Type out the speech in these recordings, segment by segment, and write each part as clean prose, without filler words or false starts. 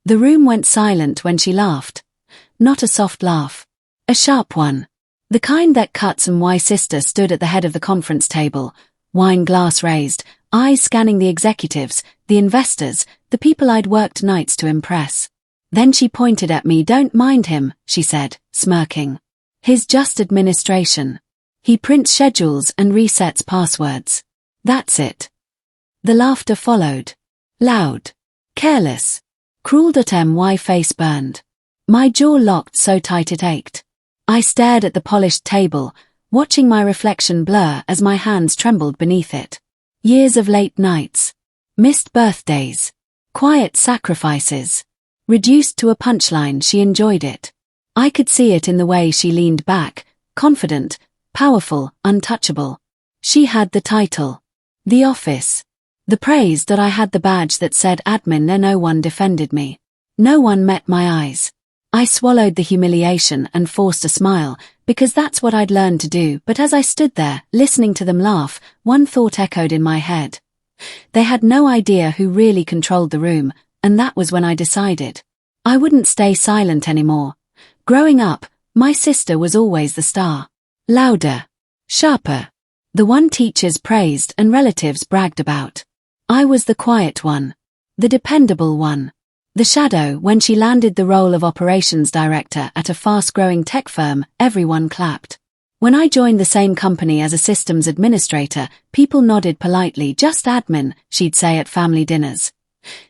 The room went silent when she laughed. Not a soft laugh. A sharp one. The kind that cuts, and my sister stood at the head of the conference table, wine glass raised, eyes scanning the executives, the investors, the people I'd worked nights to impress. Then she pointed at me. "Don't mind him," she said, smirking. "His just administration. He prints schedules and resets passwords. That's it." The laughter followed. Loud. Careless. Cruel. My face burned. My jaw locked so tight it ached. I stared at the polished table, watching my reflection blur as my hands trembled beneath it. Years of late nights. Missed birthdays. Quiet sacrifices. Reduced to a punchline. She enjoyed it. I could see it in the way she leaned back, confident, powerful, untouchable. She had the title. The office. The praise that I had the badge that said admin. No one defended me. No one met my eyes. I swallowed the humiliation and forced a smile, because that's what I'd learned to do. But as I stood there, listening to them laugh, one thought echoed in my head. They had no idea who really controlled the room, and that was when I decided. I wouldn't stay silent anymore. Growing up, my sister was always the star. Louder. Sharper. The one teachers praised and relatives bragged about. I was the quiet one. The dependable one. The shadow. When she landed the role of operations director at a fast-growing tech firm, everyone clapped. When I joined the same company as a systems administrator, people nodded politely. "Just admin," she'd say at family dinners.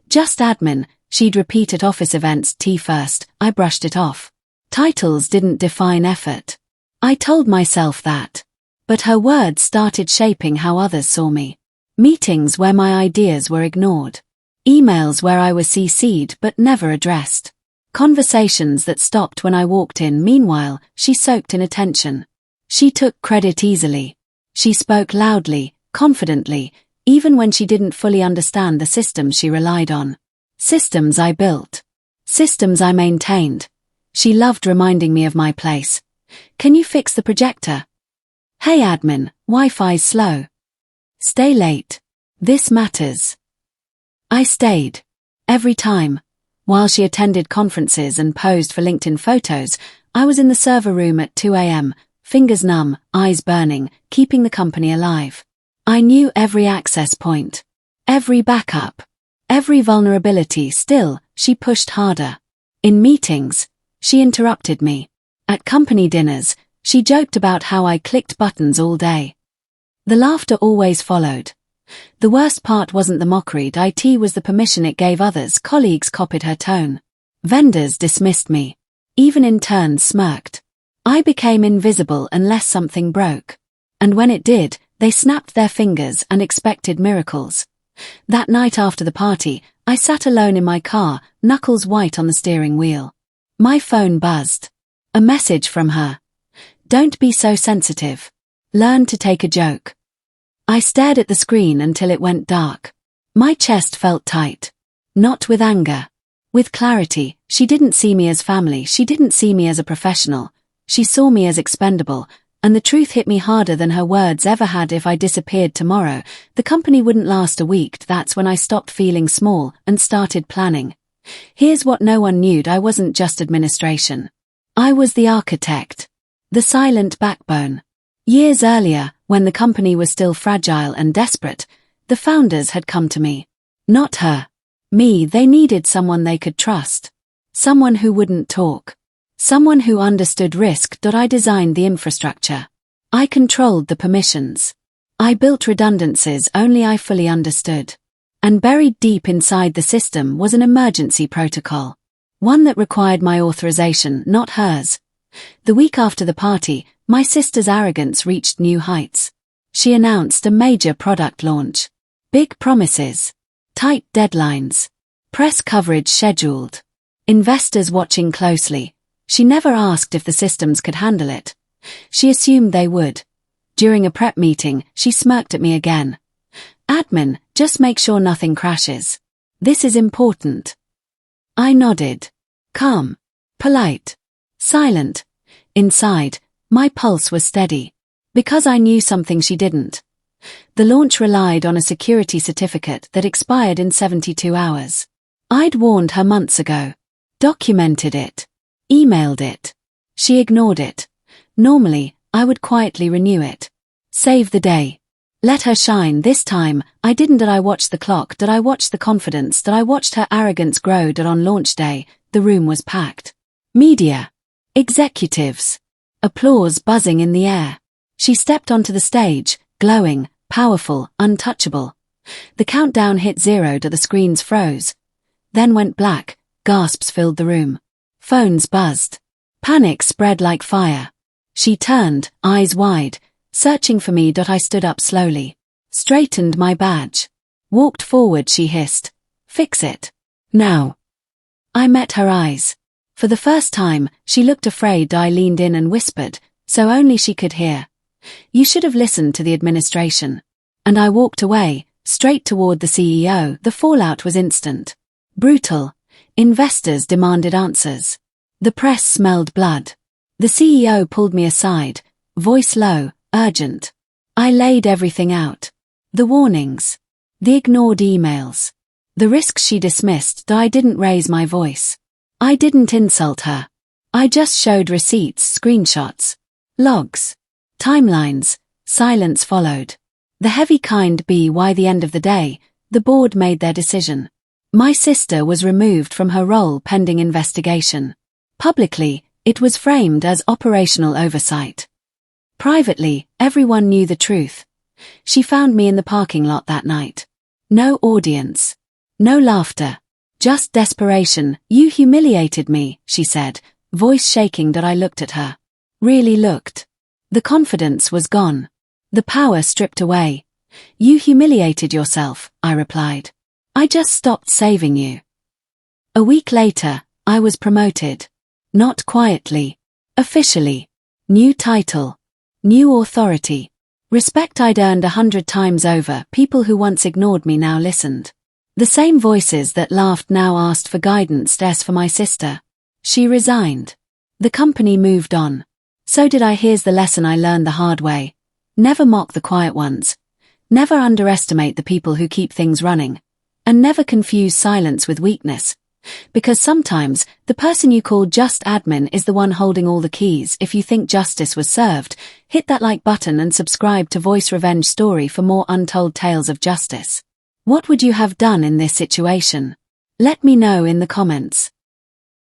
"Just admin," she'd repeat at office events. Tea first. I brushed it off. Titles didn't define effort. I told myself that. But her words started shaping how others saw me. Meetings where my ideas were ignored. Emails where I was CC'd but never addressed. Conversations that stopped when I walked in. Meanwhile, she soaked in attention. She took credit easily. She spoke loudly, confidently, even when she didn't fully understand the systems she relied on. Systems I built. Systems I maintained. She loved reminding me of my place. "Can you fix the projector?" "Hey admin, Wi-Fi's slow." "Stay late. This matters." I stayed. Every time. While she attended conferences and posed for LinkedIn photos, I was in the server room at 2 a.m., fingers numb, eyes burning, keeping the company alive. I knew every access point. Every backup. Every vulnerability. Still, she pushed harder. In meetings, she interrupted me. At company dinners, she joked about how I clicked buttons all day. The laughter always followed. The worst part wasn't the mockery. It was the permission it gave others. Colleagues copied her tone. Vendors dismissed me. Even interns smirked. I became invisible unless something broke. And when it did, they snapped their fingers and expected miracles. That night after the party, I sat alone in my car, knuckles white on the steering wheel. My phone buzzed. A message from her. "Don't be so sensitive. Learn to take a joke." I stared at the screen until it went dark. My chest felt tight. Not with anger. With clarity. She didn't see me as family. She didn't see me as a professional. She saw me as expendable, and the truth hit me harder than her words ever had. If I disappeared tomorrow, the company wouldn't last a week. That's when I stopped feeling small and started planning. Here's what no one knew. I wasn't just administration. I was the architect. The silent backbone. Years earlier, when the company was still fragile and desperate, the founders had come to me. Not her. Me. They needed someone they could trust. Someone who wouldn't talk. Someone who understood risk. I designed the infrastructure. I controlled the permissions. I built redundancies only I fully understood. And buried deep inside the system was an emergency protocol. One that required my authorization, not hers. The week after the party, my sister's arrogance reached new heights. She announced a major product launch. Big promises. Tight deadlines. Press coverage scheduled. Investors watching closely. She never asked if the systems could handle it. She assumed they would. During a prep meeting, she smirked at me again. "Admin, just make sure nothing crashes. This is important." I nodded. Calm. Polite. Silent. Inside, my pulse was steady. Because I knew something she didn't. The launch relied on a security certificate that expired in 72 hours. I'd warned her months ago. Documented it. Emailed it. She ignored it. Normally, I would quietly renew it. Save the day. Let her shine. This time, I didn't. Did I watch the clock? Did I watch the confidence? Did I watch her arrogance grow? Did on launch day, the room was packed. Media. Executives. Applause buzzing in the air. She stepped onto the stage, glowing, powerful, untouchable. The countdown hit 0. The screens froze. Then went black. Gasps filled the room. Phones buzzed. Panic spread like fire. She turned, eyes wide, searching for me. I stood up slowly. Straightened my badge. Walked forward. She hissed. Fix it. Now. I met her eyes. For the first time, she looked afraid. I leaned in and whispered, so only she could hear. You should have listened to the administration. And I walked away, straight toward the CEO. The fallout was instant. Brutal. Investors demanded answers. The press smelled blood. The CEO pulled me aside, voice low, urgent. I laid everything out. The warnings. The ignored emails. The risks she dismissed. I didn't raise my voice. I didn't insult her. I just showed receipts, screenshots, logs, timelines. Silence followed. The heavy kind. By the end of the day, the board made their decision. My sister was removed from her role pending investigation. Publicly, it was framed as operational oversight. Privately, everyone knew the truth. She found me in the parking lot that night. No audience. No laughter. Just desperation. You humiliated me, she said, voice shaking. I looked at her. Really looked. The confidence was gone. The power stripped away. You humiliated yourself, I replied. I just stopped saving you. A week later, I was promoted. Not quietly. Officially. New title. New authority. Respect I'd earned 100 times over. People who once ignored me now listened. The same voices that laughed now asked for guidance. As for my sister, she resigned. The company moved on. So did I. Here's the lesson I learned the hard way. Never mock the quiet ones. Never underestimate the people who keep things running. And never confuse silence with weakness. Because sometimes, the person you call just admin is the one holding all the keys. If you think justice was served, hit that like button and subscribe to Voice Revenge Story for more untold tales of justice. What would you have done in this situation? Let me know in the comments.